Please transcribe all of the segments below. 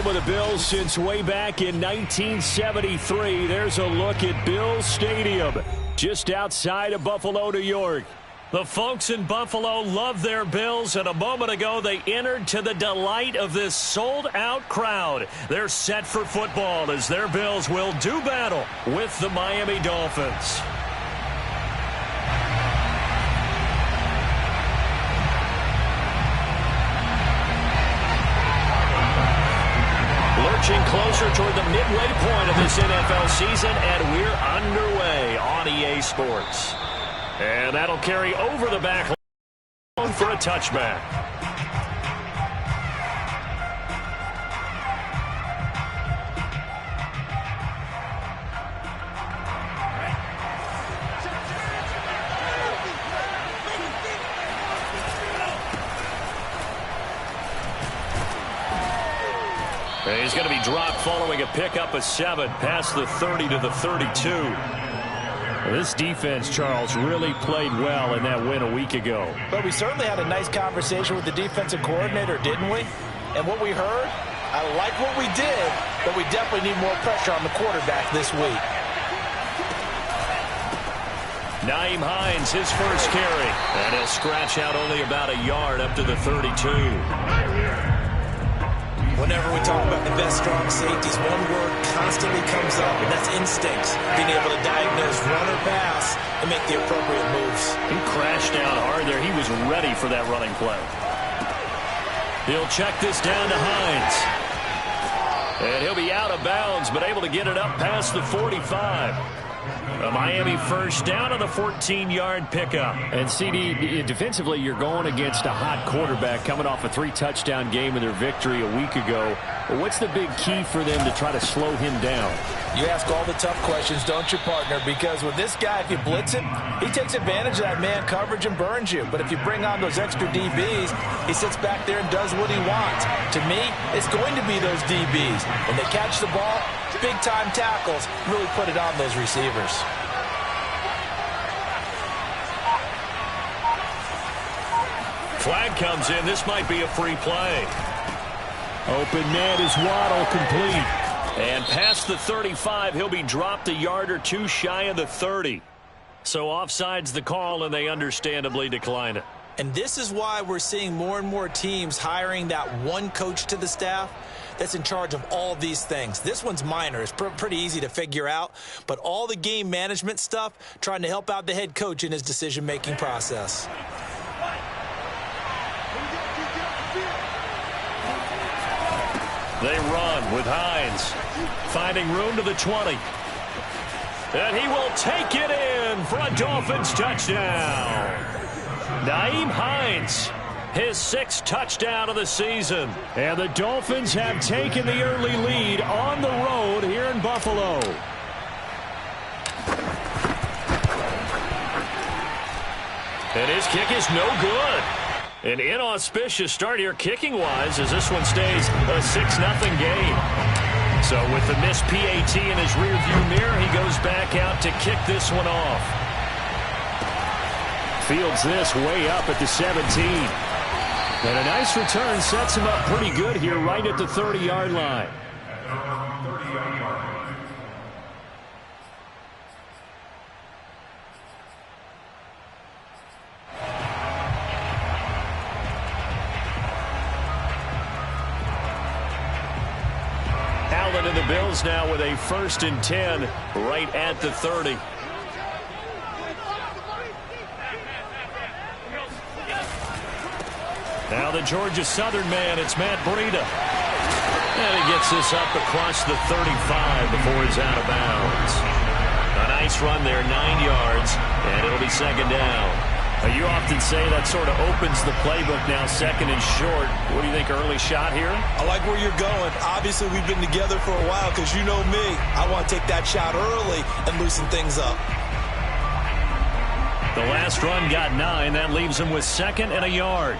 home of the Bills since way back in 1973. There's a look at Bills Stadium, just outside of Buffalo, New York. The folks in Buffalo love their Bills, and a moment ago they entered to the delight of this sold-out crowd. They're set for football as their Bills will do battle with the Miami Dolphins. Lurching closer toward the midway point of this NFL season, and we're underway on EA Sports. And that'll carry over the back line for a touchback. And he's going to be dropped following a pickup of 7 past the 30 to the 32. This defense, Charles, really played well in that win a week ago. But we certainly had a nice conversation with the defensive coordinator, didn't we? And what we heard, I like what we did, but we definitely need more pressure on the quarterback this week. Nyheim Hines, his first carry. And he'll scratch out only about a yard up to the 32. Whenever we talk about the best strong safeties, one word constantly comes up, and that's instincts. Being able to diagnose run or pass and make the appropriate moves. He crashed down hard there. He was ready for that running play. He'll check this down to Hines. And he'll be out of bounds, but able to get it up past the 45. A Miami first down on the 14-yard pickup. And, CD, defensively, you're going against a hot quarterback coming off a 3-touchdown game in their victory a week ago. What's the big key for them to try to slow him down? You ask all the tough questions, don't you, partner? Because with this guy, if you blitz him, he takes advantage of that man coverage and burns you. But if you bring on those extra DBs, he sits back there and does what he wants. To me, it's going to be those DBs. When they catch the ball, big-time tackles really put it on those receivers. Flag comes in. This might be a free play. Open net is Waddle, complete. And past the 35, he'll be dropped a yard or two shy of the 30. So offside's the call, and they understandably decline it. And this is why we're seeing more and more teams hiring that one coach to the staff that's in charge of all of these things. This one's minor. It's pretty easy to figure out. But all the game management stuff, trying to help out the head coach in his decision-making process. They run with Hines, finding room to the 20. And he will take it in for a Dolphins touchdown. Nyheim Hines, his 6th touchdown of the season. And the Dolphins have taken the early lead on the road here in Buffalo. And his kick is no good. An inauspicious start here kicking-wise as this one stays a 6-0 game. So with the missed PAT in his rearview mirror, he goes back out to kick this one off. Fields this way up at the 17. And a nice return sets him up pretty good here right at the 30-yard line. And the Bills now with a 1st and 10 right at the 30. Now the Georgia Southern man, it's Matt Breida. And he gets this up across the 35 before he's out of bounds. A nice run there, 9 yards, and it'll be 2nd down. You often say that sort of opens the playbook now, 2nd and short. What do you think, early shot here? I like where you're going. Obviously, we've been together for a while because you know me. I want to take that shot early and loosen things up. The last run got 9. That leaves him with 2nd and a yard.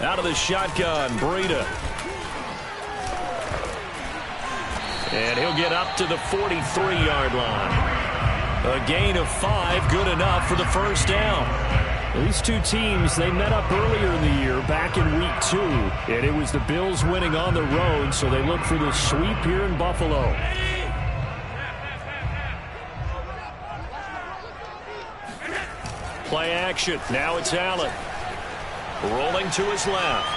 Out of the shotgun, Breida. And he'll get up to the 43-yard line. A gain of 5, good enough for the 1st down. These two teams, they met up earlier in the year, back in Week 2, and it was the Bills winning on the road, so they look for the sweep here in Buffalo. Play action. Now it's Allen. Rolling to his left.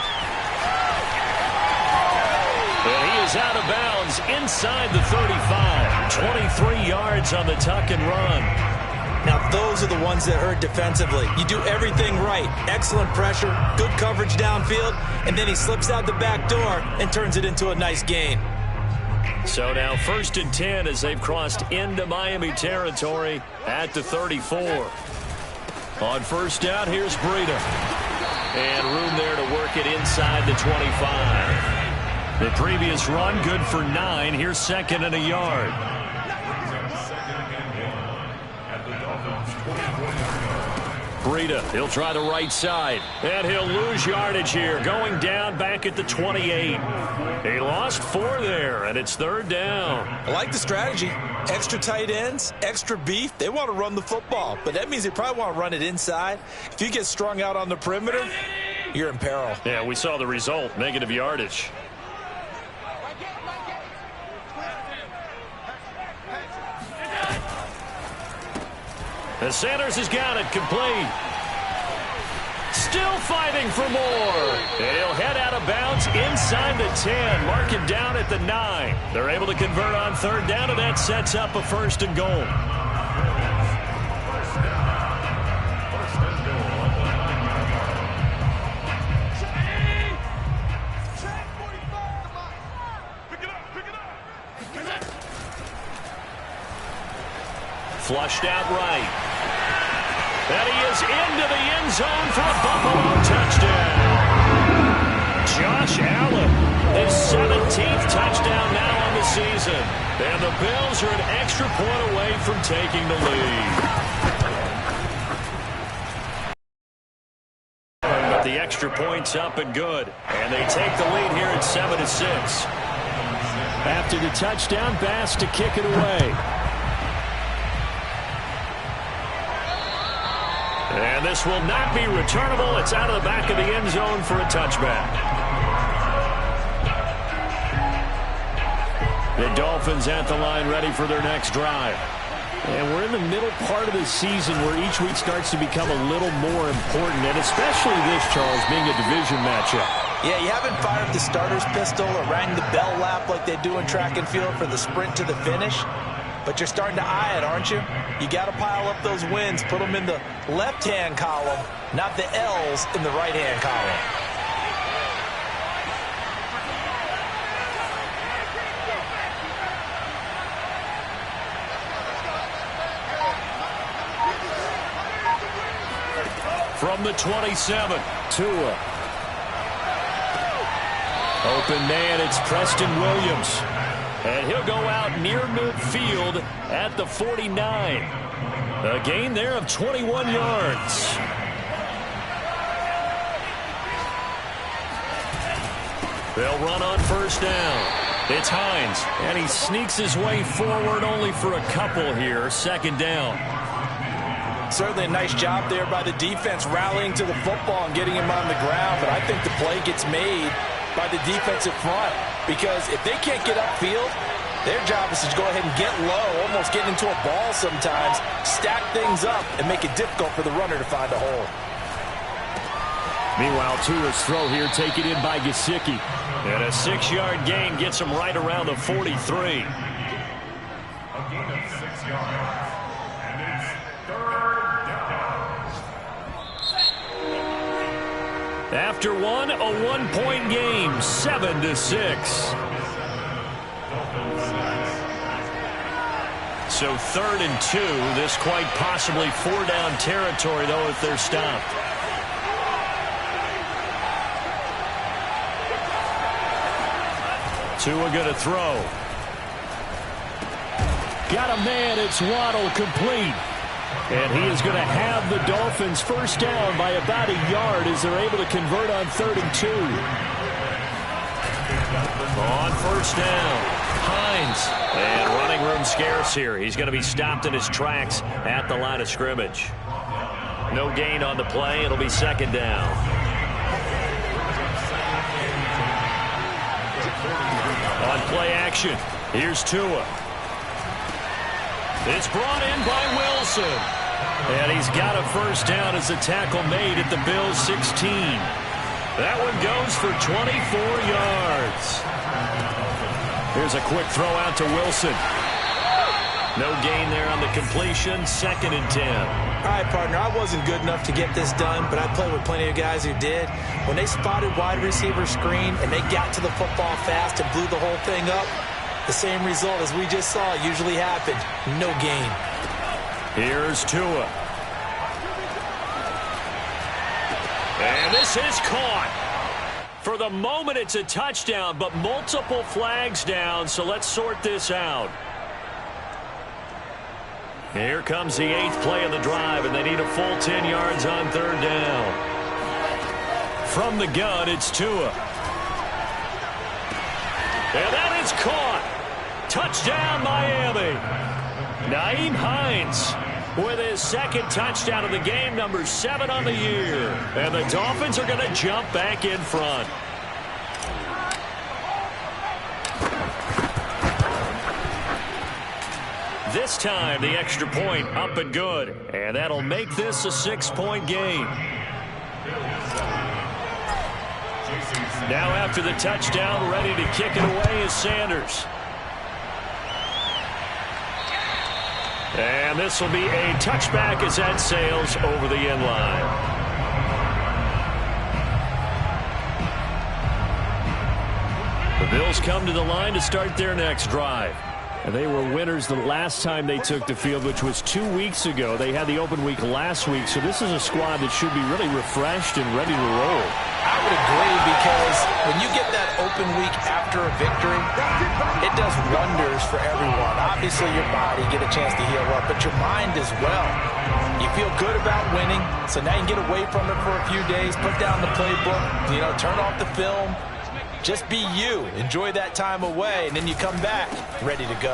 And he is out of bounds inside the 35. 23 yards on the tuck and run. Now, those are the ones that hurt defensively. You do everything right. Excellent pressure, good coverage downfield, and then he slips out the back door and turns it into a nice gain. So now 1st and 10 as they've crossed into Miami territory at the 34. On 1st down, here's Breida. And room there to work it inside the 25. The previous run, good for 9. Here's 2nd and a yard. Breida, he'll try the right side. And he'll lose yardage here, going down back at the 28. He lost 4 there, and it's 3rd down. I like the strategy. Extra tight ends, extra beef. They want to run the football, but that means they probably want to run it inside. If you get strung out on the perimeter, you're in peril. Yeah, we saw the result, negative yardage. And Sanders has got it complete. Still fighting for more. And he'll head out of bounds inside the 10. Mark him down at the 9. They're able to convert on 3rd down, and that sets up a 1st and goal. Flushed out right. And he is into the end zone for a Buffalo touchdown. Josh Allen, his 17th touchdown now on the season. And the Bills are an extra point away from taking the lead. But the extra point's up and good. And they take the lead here at 7-6. After the touchdown, Bass to kick it away. And this will not be returnable. It's out of the back of the end zone for a touchback. The Dolphins at the line ready for their next drive. And we're in the middle part of the season where each week starts to become a little more important, and especially this, Charles, being a division matchup. Yeah, you haven't fired the starter's pistol or rang the bell lap like they do in track and field for the sprint to the finish. But you're starting to eye it, aren't you? You got to pile up those wins, put them in the left-hand column, not the L's in the right-hand column. From the 27, Tua. open man, it's Preston Williams. And he'll go out near midfield at the 49. A gain there of 21 yards. They'll run on 1st down. It's Hines, and he sneaks his way forward only for a couple here. 2nd down. Certainly a nice job there by the defense rallying to the football and getting him on the ground, but I think the play gets made by the defensive front, because if they can't get upfield, their job is to go ahead and get low, almost get into a ball sometimes, stack things up, and make it difficult for the runner to find a hole. Meanwhile, Tua's throw here taken in by Gesicki. And a 6-yard gain gets him right around the 43. A gain of 6 yards. And it's 3rd down. After one, a 1-point game, 7-6. So 3rd and 2. This quite possibly 4-down territory, though, if they're stopped. Tua going to throw. Got a man, it's Waddle, complete. And he is going to have the Dolphins 1st down by about a yard as they're able to convert on 3rd and 2. On 1st down, Hines. And running room scarce here. He's going to be stopped in his tracks at the line of scrimmage. No gain on the play. It'll be second down. On play action, here's Tua. It's brought in by Wilson. And he's got a first down as a tackle made at the Bills' 16. That one goes for 24 yards. Here's a quick throw out to Wilson. No gain there on the completion. Second and 10. All right, partner, I wasn't good enough to get this done, but I played with plenty of guys who did. When they spotted wide receiver screen and they got to the football fast and blew the whole thing up, the same result as we just saw usually happened. No gain. Here's Tua. And this is caught. For the moment, it's a touchdown, but multiple flags down, so let's sort this out. Here comes the 8th play of the drive, and they need a full 10 yards on third down. From the gun, it's Tua. And that is caught. Touchdown, Miami. Nyheim Hines with his second touchdown of the game, number 7 on the year. And the Dolphins are going to jump back in front. This time, the extra point up and good. And that'll make this a 6-point game. Now after the touchdown, ready to kick it away is Sanders. And this will be a touchback as that sails over the end line. The Bills come to the line to start their next drive. And they were winners the last time they took the field, which was 2 weeks ago. They had the open week last week, so this is a squad that should be really refreshed and ready to roll. I would agree, because when you get that open week after a victory, it does wonders for everyone. Obviously, your body get a chance to heal up, but your mind as well. You feel good about winning, so now you can get away from it for a few days, put down the playbook, turn off the film. Just be you. Enjoy that time away, and then you come back ready to go.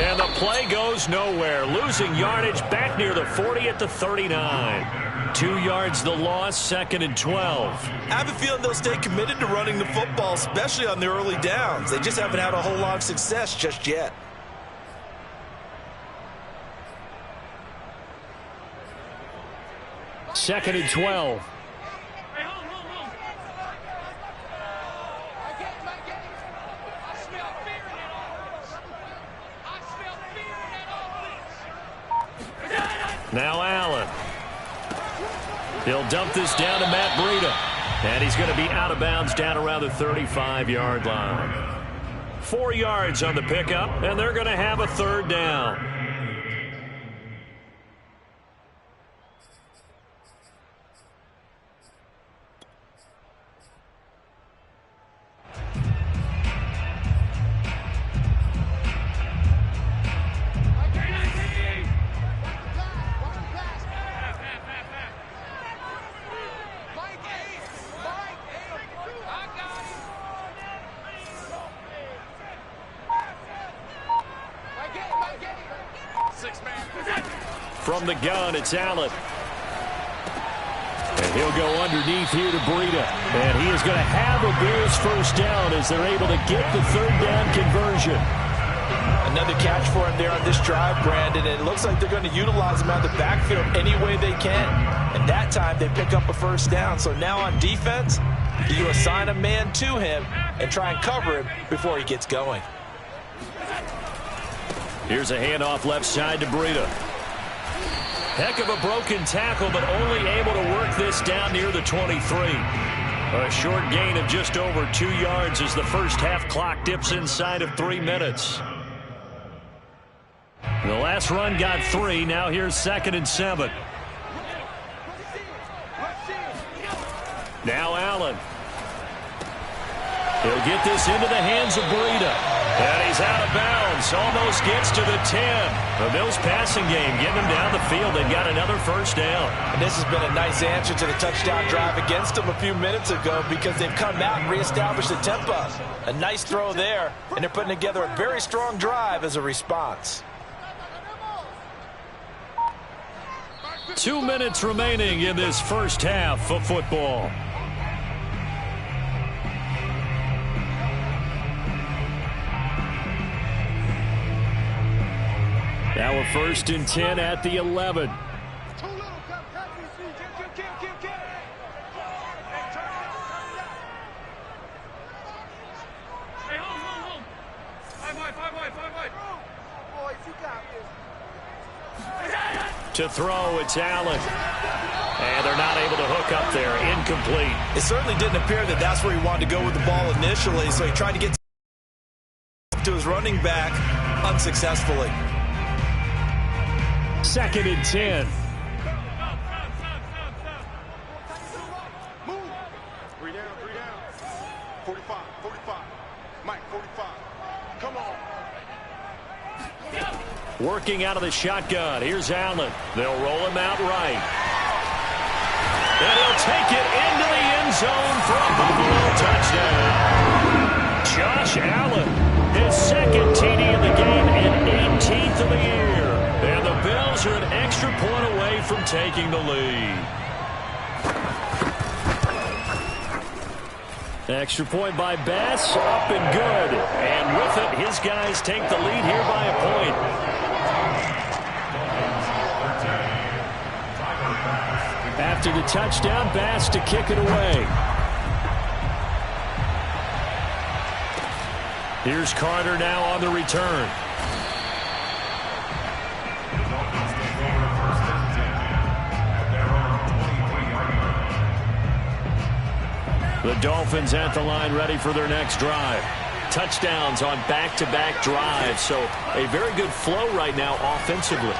And the play goes nowhere. Losing yardage back near the 40 at the 39. 2 yards the loss, second and 12. I have a feeling they'll stay committed to running the football, especially on the early downs. They just haven't had a whole lot of success just yet. Second and 12. Now Allen. He'll dump this down to Matt Breida. And he's going to be out of bounds down around the 35-yard line. 4 yards on the pickup, and they're going to have a third down. From the gun, it's Allen. And he'll go underneath here to Breida. And he is going to have a Bills first down as they're able to get the third down conversion. Another catch for him there on this drive, Brandon. And it looks like they're going to utilize him out of the backfield any way they can. And that time they pick up a first down. So now on defense, you assign a man to him and try and cover him before he gets going. Here's a handoff left side to Breida. Heck of a broken tackle, but only able to work this down near the 23. A short gain of just over 2 yards as the first half clock dips inside of 3 minutes. The last run got 3. Now here's second and 7. Now Allen. He'll get this into the hands of Breida. And he's out of bounds. Almost gets to the 10. The Bills passing game getting him down the field. They've got another first down. And this has been a nice answer to the touchdown drive against them a few minutes ago, because they've come out and reestablished the tempo. A nice throw there, and they're putting together a very strong drive as a response. 2 minutes remaining in this first half of football. Now we're 1st and 10 at the 11. To throw, it's Allen. And they're not able to hook up there. Incomplete. It certainly didn't appear that that's where he wanted to go with the ball initially, so he tried to get to his running back unsuccessfully. 2nd and 10. Move. 3 down, 3 down. 45, 45. Mike, 45. Come on. Working out of the shotgun. Here's Allen. They'll roll him out right. And he'll take it into the end zone for a Buffalo touchdown. Josh Allen, his 2nd TD of the game and 18th of the year. And the Bills are an extra point away from taking the lead. Extra point by Bass, up and good. And with it, his guys take the lead here by a point. After the touchdown, Bass to kick it away. Here's Carter now on the return. The Dolphins at the line, ready for their next drive. Touchdowns on back-to-back drives, so a very good flow right now offensively.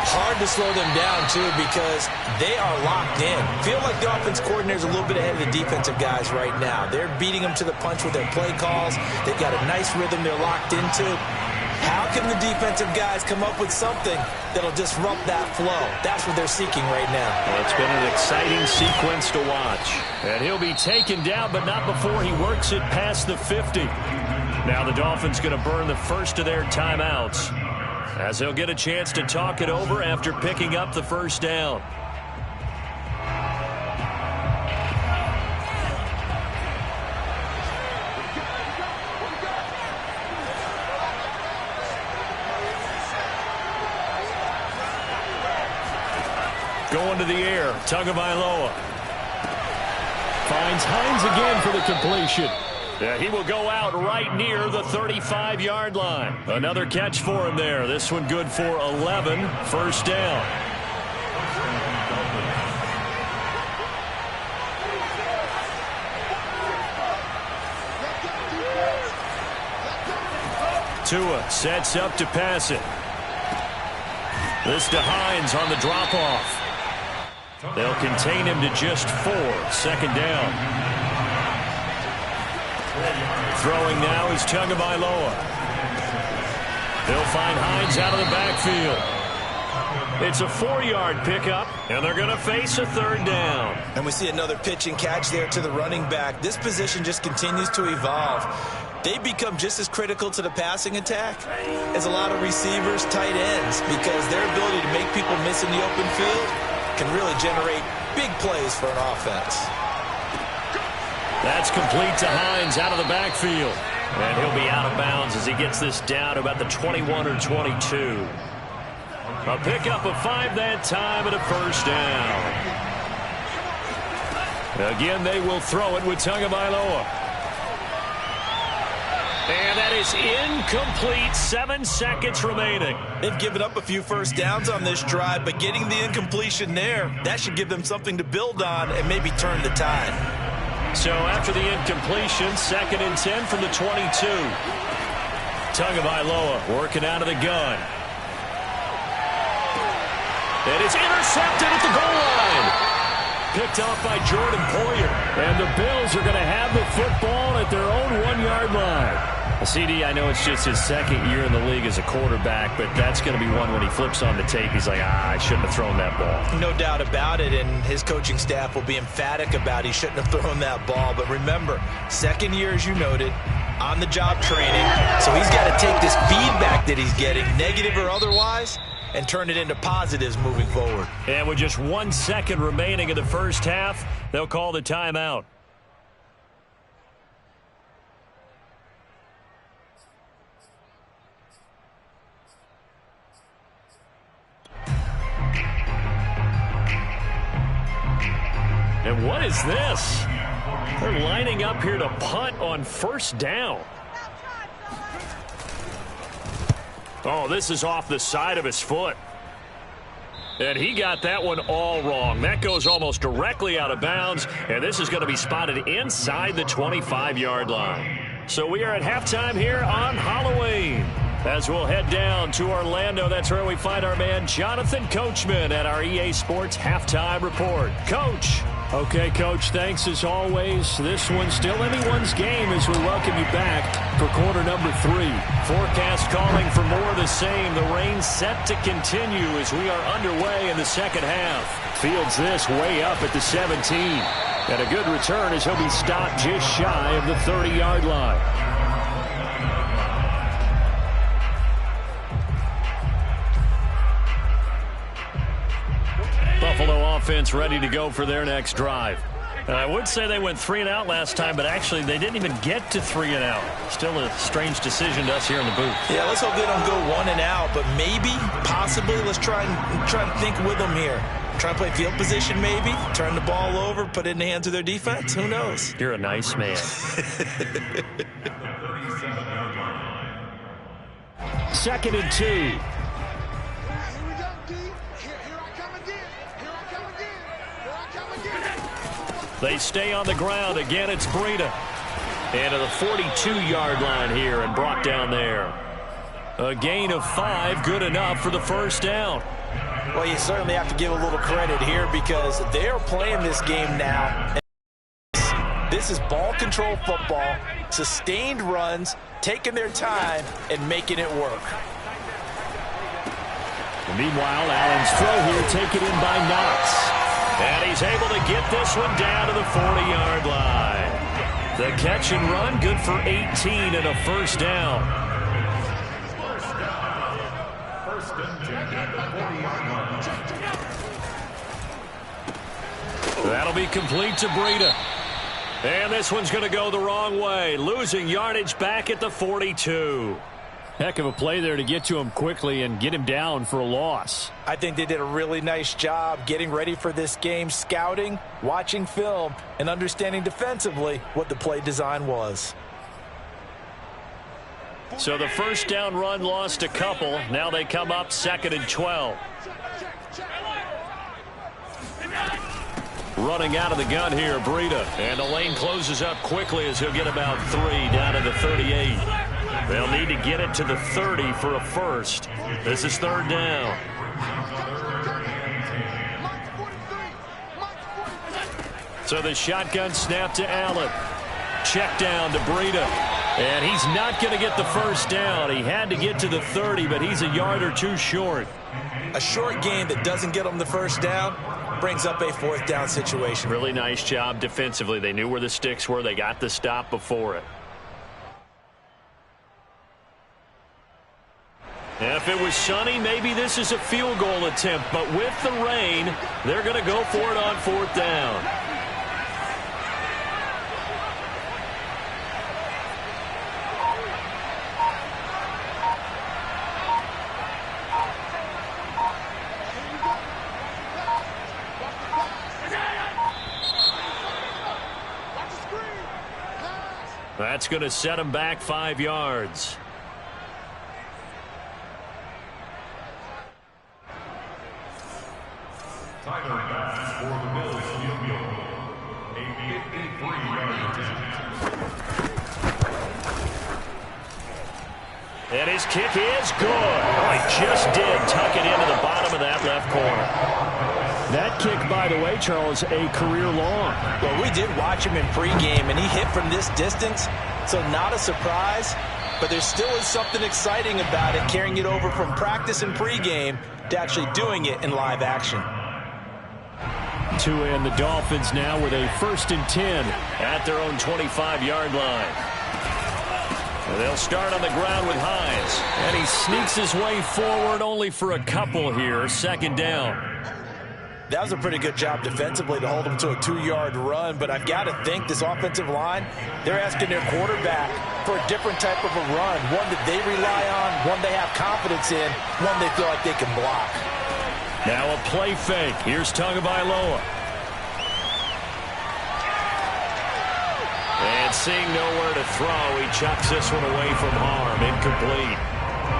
Hard to slow them down, too, because they are locked in. Feel like the offense coordinator is a little bit ahead of the defensive guys right now. They're beating them to the punch with their play calls. They've got a nice rhythm they're locked into. How can the defensive guys come up with something that'll disrupt that flow? That's what they're seeking right now. Well, it's been an exciting sequence to watch. And he'll be taken down, but not before he works it past the 50. Now the Dolphins going to burn the first of their timeouts, as they'll get a chance to talk it over after picking up the first down. Going to the air, Tagovailoa. Finds Hines again for the completion. Yeah, he will go out right near the 35-yard line. Another catch for him there. This one good for 11. First down. Tua sets up to pass it. This to Hines on the drop-off. They'll contain him to just 4. Second down. Throwing now is Tagovailoa. They'll find Hines out of the backfield. It's a 4-yard pickup, and they're going to face a third down. And we see another pitch and catch there to the running back. This position just continues to evolve. They become just as critical to the passing attack as a lot of receivers, tight ends, because their ability to make people miss in the open field can really generate big plays for an offense. That's complete to Hines out of the backfield. And he'll be out of bounds as he gets this down to about the 21 or 22. A pickup of 5 that time and a first down. Again, they will throw it with Tagovailoa. And that is incomplete. 7 seconds remaining. They've given up a few first downs on this drive, but getting the incompletion there, that should give them something to build on and maybe turn the tide. So after the incompletion, 2nd and 10 from the 22. Tagovailoa working out of the gun. And it's intercepted at the goal line. Picked off by Jordan Poyer. And the Bills are going to have the football at their own 1-yard line. CD, I know it's just his 2nd year in the league as a quarterback, but that's going to be one when he flips on the tape. He's like, I shouldn't have thrown that ball. No doubt about it, and his coaching staff will be emphatic about he shouldn't have thrown that ball. But remember, 2nd year, as you noted, on-the-job training. So he's got to take this feedback that he's getting, negative or otherwise, and turn it into positives moving forward. And with just 1 second remaining in the first half, they'll call the timeout. And what is this? They're lining up here to punt on first down. Oh, this is off the side of his foot. And he got that one all wrong. That goes almost directly out of bounds, and this is going to be spotted inside the 25-yard line. So we are at halftime here on Halloween. As we'll head down to Orlando, that's where we find our man Jonathan Coachman at our EA Sports Halftime Report. Coach. Okay, Coach, thanks as always. This one's still anyone's game as we welcome you back for quarter number 3. Forecast calling for more of the same. The rain set to continue as we are underway in the second half. Fields this way up at the 17. And a good return as he'll be stopped just shy of the 30-yard line. Buffalo offense ready to go for their next drive. And I would say they went 3 and out last time, but actually they didn't even get to 3 and out. Still a strange decision to us here in the booth. Yeah, let's hope they don't go 1 and out, but maybe, possibly, let's try and think with them here. Try and play field position maybe, turn the ball over, put it in the hands of their defense. Who knows? You're a nice man. 2nd and 2. They stay on the ground. Again, it's Breida. And to the 42-yard line here and brought down there. A gain of 5, good enough for the first down. Well, you certainly have to give a little credit here because they are playing this game now. This is ball control football, sustained runs, taking their time, and making it work. Meanwhile, Allen's throw here taken in by Knox. And he's able to get this one down to the 40-yard line. The catch and run, good for 18 and a first down. First and 10 at the 40-yard line. That'll be complete to Breida. And this one's going to go the wrong way. Losing yardage back at the 42. Heck of a play there to get to him quickly and get him down for a loss. I think they did a really nice job getting ready for this game, scouting, watching film, and understanding defensively what the play design was. So the first down run lost a couple. Now they come up 2nd and 12. Running out of the gun here, Breida. And the lane closes up quickly as he'll get about 3 down to the 38. They'll need to get it to the 30 for a first. This is 3rd down. So the shotgun snap to Allen. Check down to Breida. And he's not going to get the first down. He had to get to the 30, but he's a yard or 2 short. A short game that doesn't get them the first down brings up a 4th down situation. Really nice job defensively. They knew where the sticks were. They got the stop before it. If it was sunny, maybe this is a field goal attempt. But with the rain, they're going to go for it on 4th down. That's going to set him back 5 yards. Tyler Bass for the Bills field goal. A 53-yard attempt. And his kick is good. Oh, he just did tuck it into the bottom of that left corner. That kick, by the way, Charles, a career long. Well, we did watch him in pregame, and he hit from this distance, so not a surprise. But there still is something exciting about it, carrying it over from practice and pregame to actually doing it in live action. And the Dolphins now with a 1st and 10 at their own 25-yard line. They'll start on the ground with Hines. And he sneaks his way forward only for a couple here. Second down. That was a pretty good job defensively to hold them to a 2-yard run, but I've got to think this offensive line, they're asking their quarterback for a different type of a run, one that they rely on, one they have confidence in, one they feel like they can block. Now a play fake. Here's Tagovailoa. And seeing nowhere to throw, he chucks this one away from harm. Incomplete.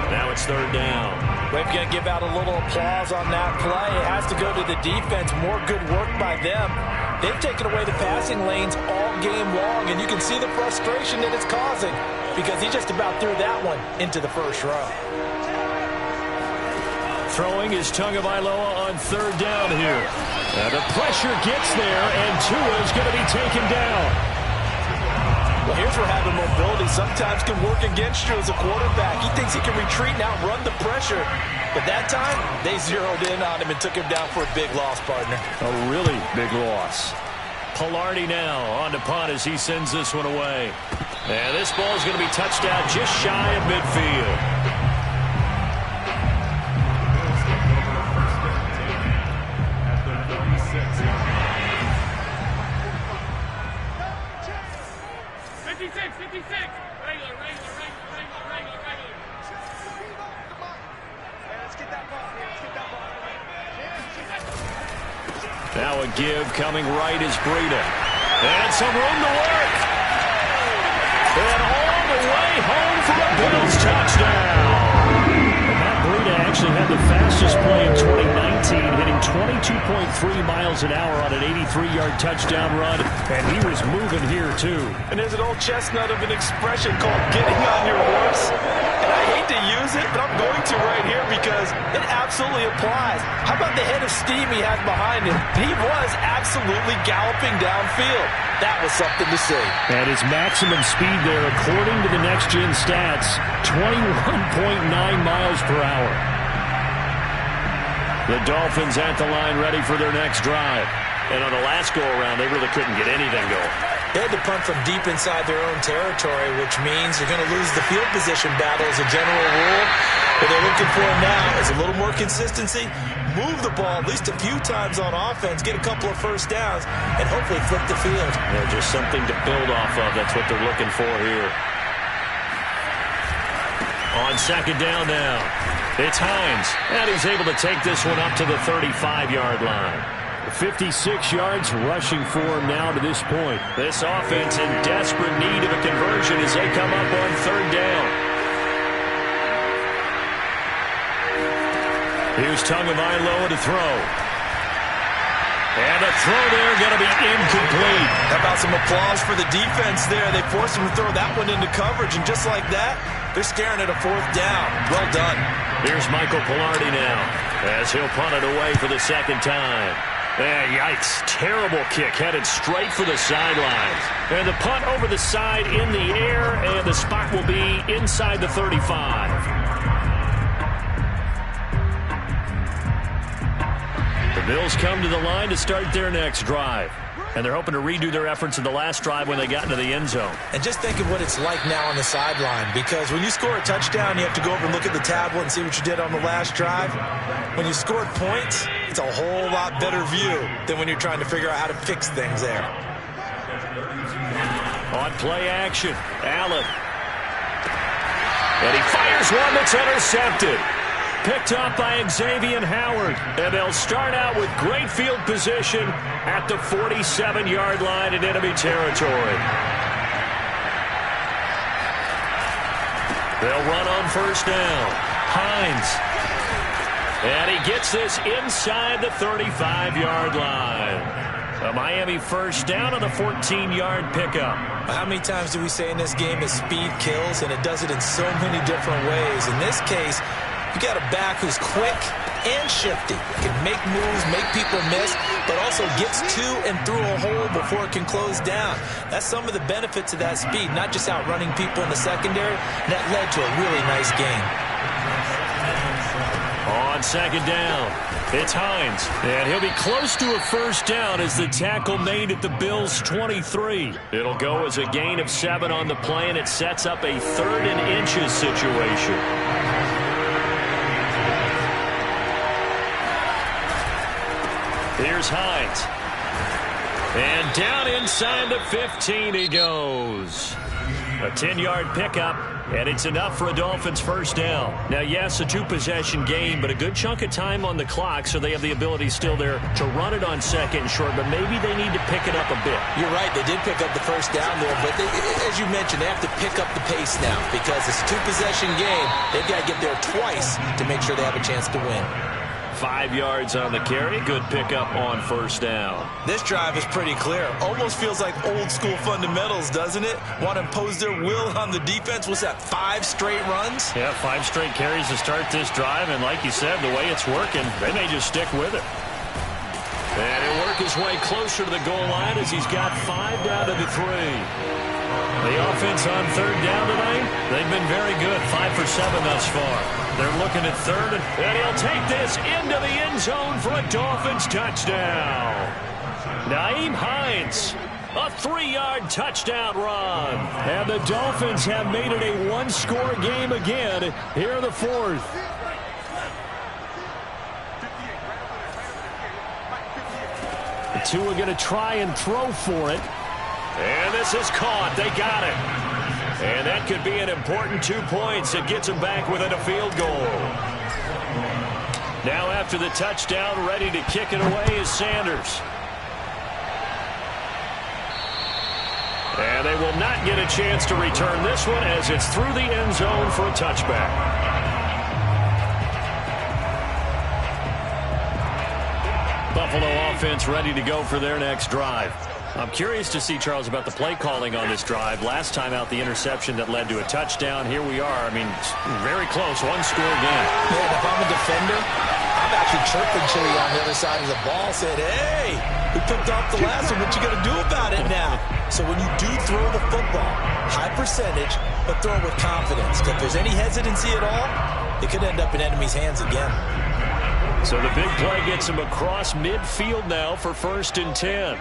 Now it's third down. We're going to give out a little applause on that play. It has to go to the defense. More good work by them. They've taken away the passing lanes all game long, and you can see the frustration that it's causing because he just about threw that one into the first row. Throwing is Tagovailoa on third down here. The pressure gets there, and Tua is going to be taken down. Well, here's where having mobility sometimes can work against you as a quarterback. He thinks he can retreat and outrun the pressure. But that time, they zeroed in on him and took him down for a big loss, partner. A really big loss. Pilardi now on to punt as he sends this one away. And this ball is going to be touched out just shy of midfield. Now a give coming right is Breida. And some room to work. And all the way home for a Bills touchdown. And Matt Breida actually had the fastest play in 2019, hitting 22.3 miles an hour on an 83-yard touchdown run. And he was moving here, too. And there's an old chestnut of an expression called getting on your horse. And I hate to use it, but I'm going to right here because it absolutely applies. How about the head of steam he has behind him? He was absolutely galloping downfield. That was something to see. And his maximum speed there, according to the next-gen stats, 21.9 miles per hour. The Dolphins at the line ready for their next drive. And on the last go-around, they really couldn't get anything going. They had to punt from deep inside their own territory, which means they're going to lose the field position battle as a general rule. What they're looking for now is a little more consistency, move the ball at least a few times on offense, get a couple of first downs, and hopefully flip the field. Yeah, just something to build off of. That's what they're looking for here. On second down now, it's Hines, and he's able to take this one up to the 35-yard line. 56 yards rushing for him now to this point. This offense in desperate need of a conversion as they come up on third down. Here's Tagovailoa to throw. And the throw there going to be incomplete. How about some applause for the defense there? They forced him to throw that one into coverage, and just like that, they're staring at a fourth down. Well done. Here's Michael Pilardi now as he'll punt it away for the second time. Yikes. Terrible kick headed straight for the sidelines. And the punt over the side in the air, and the spot will be inside the 35. The Bills come to the line to start their next drive. And they're hoping to redo their efforts in the last drive when they got into the end zone. And just think of what it's like now on the sideline, because when you score a touchdown, you have to go over and look at the tablet and see what you did on the last drive. When you scored points, it's a whole lot better view than when you're trying to figure out how to fix things there. On play action, Allen. And he fires one that's intercepted. Picked up by Xavier Howard. And they'll start out with great field position at the 47-yard line in enemy territory. They'll run on first down. Hines. And he gets this inside the 35-yard line. A Miami first down on the 14-yard pickup. How many times do we say in this game that speed kills, and it does it in so many different ways? In this case, you got a back who's quick and shifty. Can make moves, make people miss, but also gets to and through a hole before it can close down. That's some of the benefits of that speed, not just outrunning people in the secondary. And that led to a really nice game. On second down, it's Hines. And he'll be close to a first down as the tackle made at the Bills' 23. It'll go as a gain of 7 on the play, and it sets up a 3rd and inches situation. Here's Hines. And down inside the 15 he goes. A 10-yard pickup, and it's enough for a Dolphins first down. Now, yes, a 2-possession game, but a good chunk of time on the clock, so they have the ability still there to run it on second and short, but maybe they need to pick it up a bit. You're right. They did pick up the first down there, but as you mentioned, they have to pick up the pace now because it's a 2-possession game. They've got to get there twice to make sure they have a chance to win. 5 yards on the carry. Good pickup on first down. This drive is pretty clear. Almost feels like old-school fundamentals, doesn't it? Want to impose their will on the defense. What's that, 5 straight runs? Yeah, 5 straight carries to start this drive, and like you said, the way it's working, they may just stick with it. And he'll work his way closer to the goal line as he's got 5 down to the 3. The offense on third down tonight, they've been very good. 5 for 7 thus far. They're looking at third, and he'll take this into the end zone for a Dolphins touchdown. Nyheim Hines, a 3-yard touchdown run. And the Dolphins have made it a 1-score game again here in the 4th. The two are going to try and throw for it. And this is caught. They got it. And that could be an important 2 points. It gets them back within a field goal. Now after the touchdown, ready to kick it away is Sanders. And they will not get a chance to return this one as it's through the end zone for a touchback. Buffalo offense ready to go for their next drive. I'm curious to see, Charles, about the play calling on this drive. Last time out, the interception that led to a touchdown. Here we are. I mean, very close. 1-score game. Yeah, if I'm a defender, I'm actually chirping Chili on the other side of the ball, saying, hey, we picked off the last one. What you going to do about it now? So when you do throw the football, high percentage, but throw it with confidence. Because if there's any hesitancy at all, it could end up in enemy's hands again. So the big play gets him across midfield now for 1st and 10.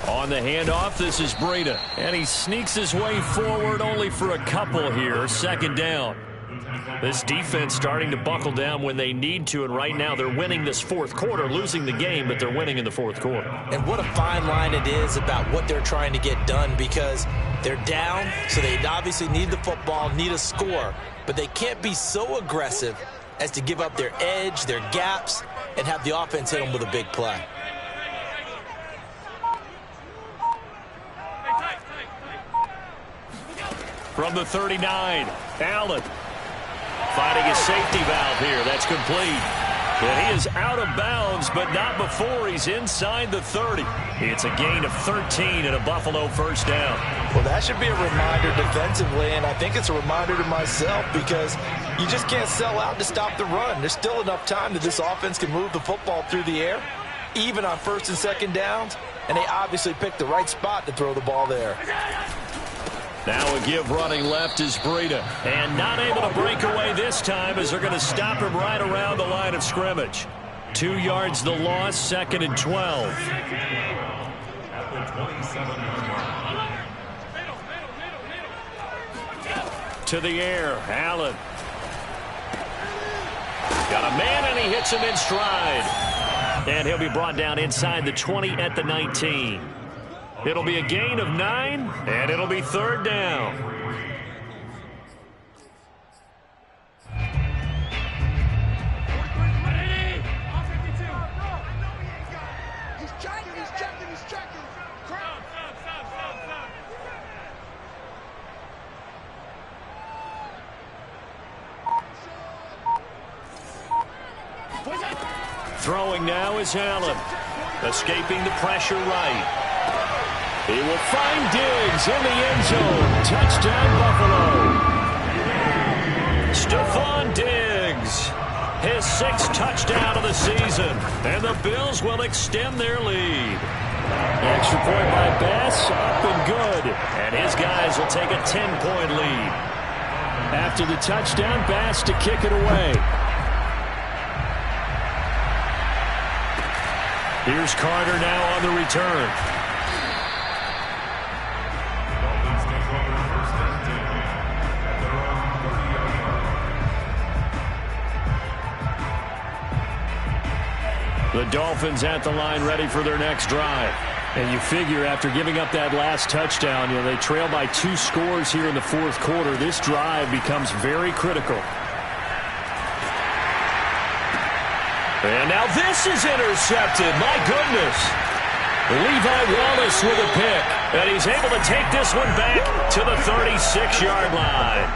On the handoff, this is Breida. And he sneaks his way forward only for a couple here. 2nd down. This defense starting to buckle down when they need to, and right now they're winning this 4th quarter, losing the game, but they're winning in the 4th quarter. And what a fine line it is about what they're trying to get done because they're down, so they obviously need the football, need a score, but they can't be so aggressive as to give up their edge, their gaps, and have the offense hit them with a big play. From the 39, Allen finding a safety valve here. That's complete. And he is out of bounds, but not before he's inside the 30. It's a gain of 13 and a Buffalo first down. Well, that should be a reminder defensively, and I think it's a reminder to myself because you just can't sell out to stop the run. There's still enough time that this offense can move the football through the air, even on 1st and 2nd downs, and they obviously picked the right spot to throw the ball there. Now a give running left is Breida. And not able to break away this time as they're going to stop him right around the line of scrimmage. 2 yards the loss, 2nd and 12. At the 27-yard line. To the air, Allen. Got a man and he hits him in stride. And he'll be brought down inside the 20 at the 19. It'll be a gain of 9, and it'll be 3rd down. He's checking. Throwing now is Allen. Escaping the pressure right. He will find Diggs in the end zone. Touchdown, Buffalo. Stephon Diggs, his 6th touchdown of the season. And the Bills will extend their lead. Extra Extra point by Bass, up and good. And his guys will take a 10-point lead. After the touchdown, Bass to kick it away. Here's Carter now on the return. Dolphins take over first and 10 at their own 30-yard line. The Dolphins at the line ready for their next drive. And you figure after giving up that last touchdown, they trail by 2 scores here in the fourth quarter. This drive becomes very critical. And now this is intercepted. My goodness. Levi Wallace with a pick. And he's able to take this one back to the 36-yard line.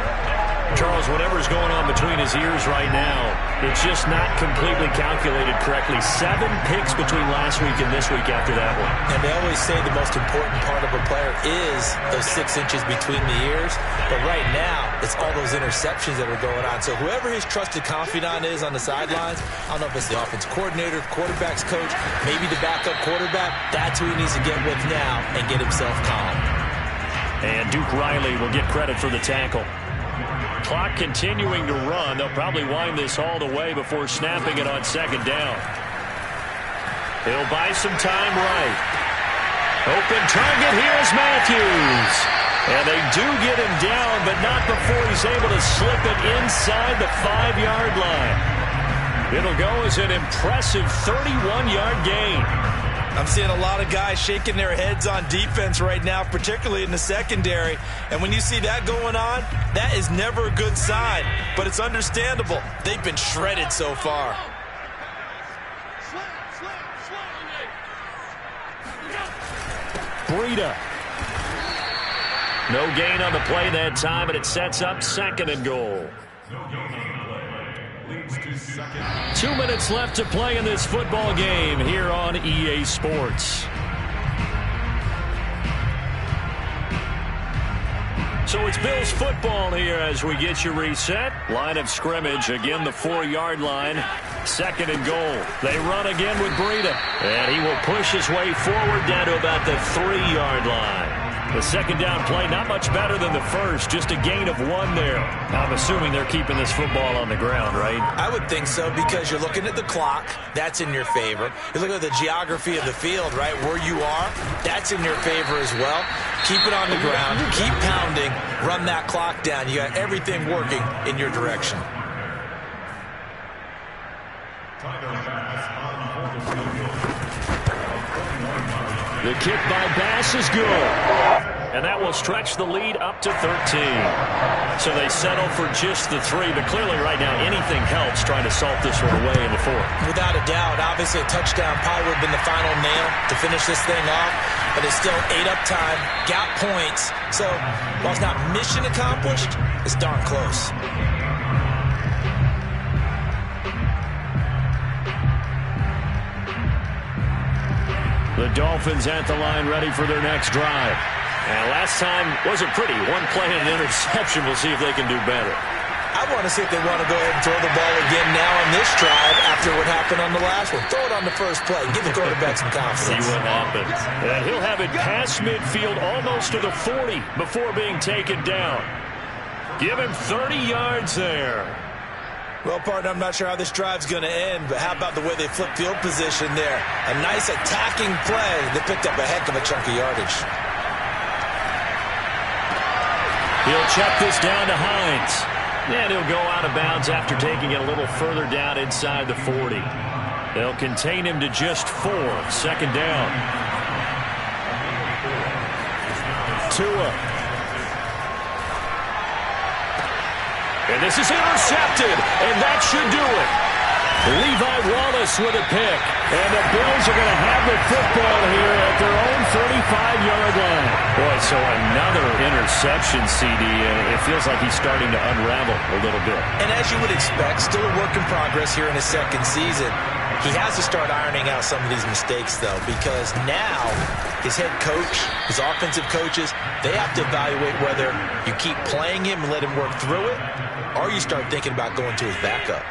Charles, whatever's going on between his ears right now, it's just not completely calculated correctly. 7 picks between last week and this week after that one. And they always say the most important part of a player is those 6 inches between the ears. But right now, it's all those interceptions that are going on. So whoever his trusted confidant is on the sidelines, I don't know if it's the offense coordinator, quarterback's coach, maybe the backup quarterback, that's who he needs to get with now and get himself calm. And Duke Riley will get credit for the tackle. Clock continuing to run. They'll probably wind this all the way before snapping it on second down. He'll buy some time right. Open target. Here's Matthews. And they do get him down, but not before he's able to slip it inside the 5-yard line. It'll go as an impressive 31-yard gain. I'm seeing a lot of guys shaking their heads on defense right now, particularly in the secondary. And when you see that going on, that is never a good sign. But it's understandable. They've been shredded so far. Breida. No gain on the play that time, and it sets up 2nd and goal. 2 minutes left to play in this football game here on EA Sports. So it's Bills football here as we get you reset. Line of scrimmage, again the 4-yard line. 2nd and goal. They run again with Breida. And he will push his way forward down to about the 3-yard line. The second down play, not much better than the first, just a gain of 1 there. I'm assuming they're keeping this football on the ground, right? I would think so, because you're looking at the clock. That's in your favor. You look at the geography of the field, right, where you are. That's in your favor as well. Keep it on the ground. Keep pounding. Run that clock down. You got everything working in your direction. The kick by Bass is good. And that will stretch the lead up to 13. So they settle for just the 3, but clearly right now anything helps trying to salt this one away in the 4th. Without a doubt, obviously a touchdown probably would have been the final nail to finish this thing off, but it's still 8 up time, got points. So while it's not mission accomplished, it's darn close. The Dolphins at the line ready for their next drive. And last time wasn't pretty. 1 play and an interception. We'll see if they can do better. I want to see if they want to go ahead and throw the ball again now on this drive after what happened on the last one. Throw it on the first play. Give the quarterback some confidence. See what happens. And he'll have it past midfield almost to the 40 before being taken down. Give him 30 yards there. Well, partner, I'm not sure how this drive's going to end, but how about the way they flip field position there? A nice attacking play. They picked up a heck of a chunk of yardage. He'll check this down to Hines. And he'll go out of bounds after taking it a little further down inside the 40. They'll contain him to just 4. 2nd down. Tua. And this is intercepted, and that should do it. Levi Wallace with a pick. And the Bills are going to have the football here at their own 35-yard line. Boy, so another interception, CD. It feels like he's starting to unravel a little bit. And as you would expect, still a work in progress here in his 2nd season. He has to start ironing out some of these mistakes, though, because now his head coach, his offensive coaches, they have to evaluate whether you keep playing him and let him work through it, or you start thinking about going to his backup.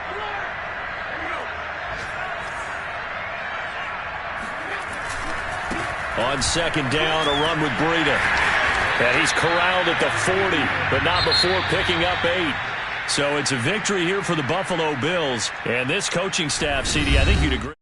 On second down, a run with Breida. And he's corralled at the 40, but not before picking up 8. So it's a victory here for the Buffalo Bills. And this coaching staff, CD, I think you'd agree.